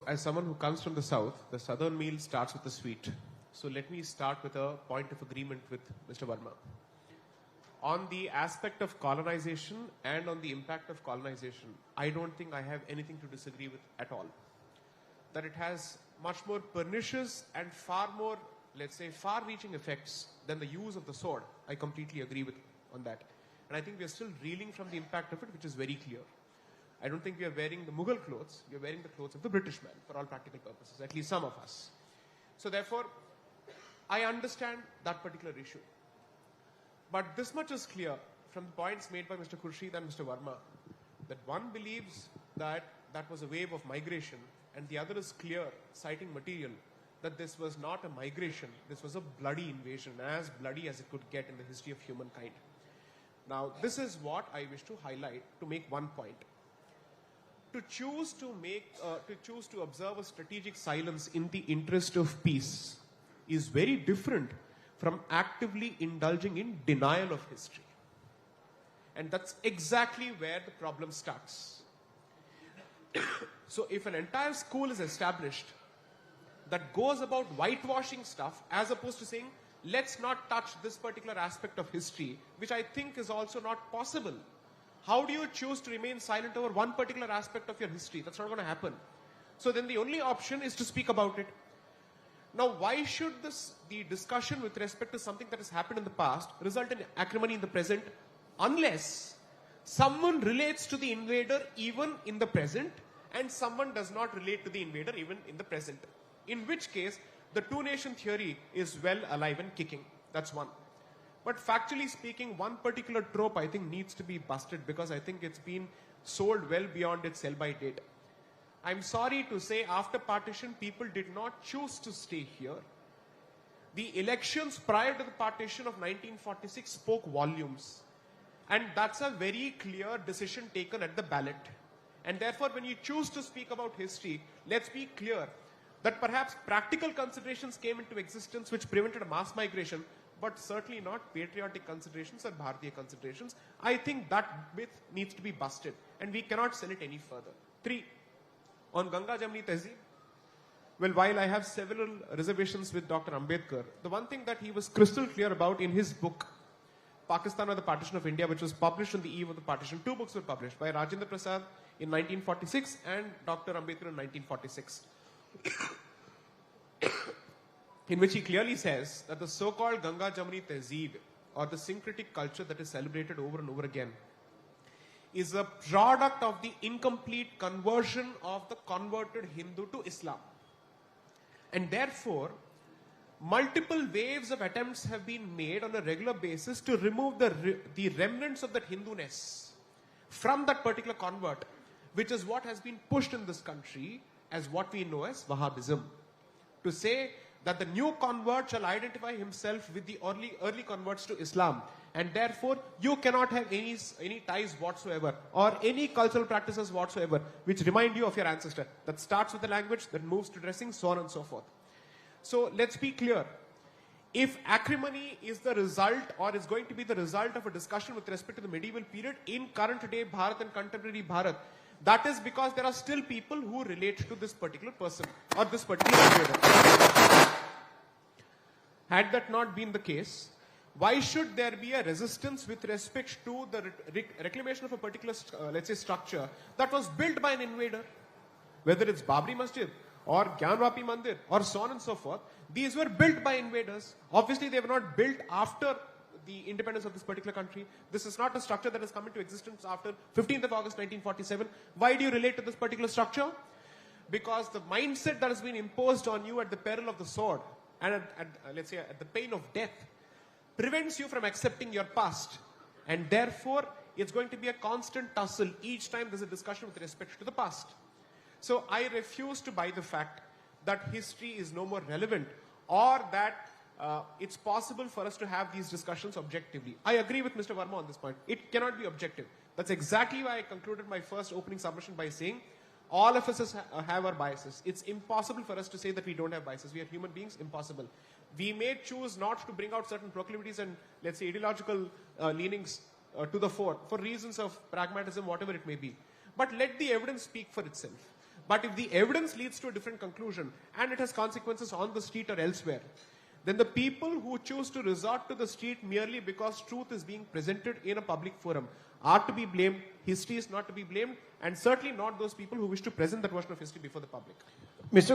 as someone who comes from the south, the southern meal starts with the sweet. So let me start with a point of agreement with Mr. Verma. On the aspect of colonization and on the impact of colonization, I don't think I have anything to disagree with at all. That it has much more pernicious and far more, let's say, far-reaching effects than the use of the sword. I completely agree with on that. And I think we are still reeling from the impact of it, which is very clear. I don't think we are wearing the Mughal clothes. We are wearing the clothes of the British man for all practical purposes, at least some of us. So therefore, I understand that particular issue. But this much is clear from the points made by Mr. Khurshid and Mr. Verma, that one believes that that was a wave of migration, and the other is clear, citing material, that this was not a migration, this was a bloody invasion, as bloody as it could get in the history of humankind. Now, this is what I wish to highlight to make one point. To choose to observe a strategic silence in the interest of peace is very different from actively indulging in denial of history. And that's exactly where the problem starts. So if an entire school is established that goes about whitewashing stuff as opposed to saying, let's not touch this particular aspect of history, which I think is also not possible. How do you choose to remain silent over one particular aspect of your history? That's not going to happen. So then the only option is to speak about it. Now, why should the discussion with respect to something that has happened in the past result in acrimony in the present, unless someone relates to the invader even in the present and someone does not relate to the invader even in the present? In which case, the two-nation theory is well alive and kicking. That's one. But factually speaking, one particular trope I think needs to be busted because I think it's been sold well beyond its sell-by date. I'm sorry to say, after partition, people did not choose to stay here. The elections prior to the partition of 1946 spoke volumes. And that's a very clear decision taken at the ballot. And therefore, when you choose to speak about history, let's be clear that perhaps practical considerations came into existence which prevented a mass migration, but certainly not patriotic considerations or Bharatiya considerations. I think that myth needs to be busted, and we cannot sell it any further. 3. On Ganga Jamni Tehzeeb, well, while I have several reservations with Dr. Ambedkar, the one thing that he was crystal clear about in his book, Pakistan or the Partition of India, which was published on the eve of the partition, 2 books were published by Rajendra Prasad in 1946 and Dr. Ambedkar in 1946. In which he clearly says that the so-called Ganga Jamni Tehzeeb, or the syncretic culture that is celebrated over and over again, is a product of the incomplete conversion of the converted Hindu to Islam. And therefore, multiple waves of attempts have been made on a regular basis to remove the remnants of that Hinduness from that particular convert, which is what has been pushed in this country as what we know as Wahhabism. To say that the new convert shall identify himself with the early converts to Islam, and therefore you cannot have any ties whatsoever or any cultural practices whatsoever which remind you of your ancestor. That starts with the language, that moves to dressing, so on and so forth. So let's be clear. If acrimony is the result or is going to be the result of a discussion with respect to the medieval period in current day Bharat and contemporary Bharat, that is because there are still people who relate to this particular person or this particular period. Had that not been the case, why should there be a resistance with respect to the reclamation of a particular, let's say, structure that was built by an invader? Whether it's Babri Masjid or Gyanvapi Mandir or so on and so forth, these were built by invaders. Obviously, they were not built after the independence of this particular country. This is not a structure that has come into existence after 15th of August 1947. Why do you relate to this particular structure? Because the mindset that has been imposed on you at the peril of the sword and let's say at the pain of death prevents you from accepting your past, and therefore it's going to be a constant tussle each time there's a discussion with respect to the past. So I refuse to buy the fact that history is no more relevant or that it's possible for us to have these discussions objectively. I agree with Mr. Verma on this point. It cannot be objective. That's exactly why I concluded my first opening submission by saying all of us have our biases. It's impossible for us to say that we don't have biases. We are human beings. Impossible. We may choose not to bring out certain proclivities and, let's say, ideological leanings to the fore for reasons of pragmatism, whatever it may be. But let the evidence speak for itself. But if the evidence leads to a different conclusion and it has consequences on the street or elsewhere, then the people who choose to resort to the street merely because truth is being presented in a public forum are to be blamed. History is not to be blamed, and certainly not those people who wish to present that version of history before the public. Mr.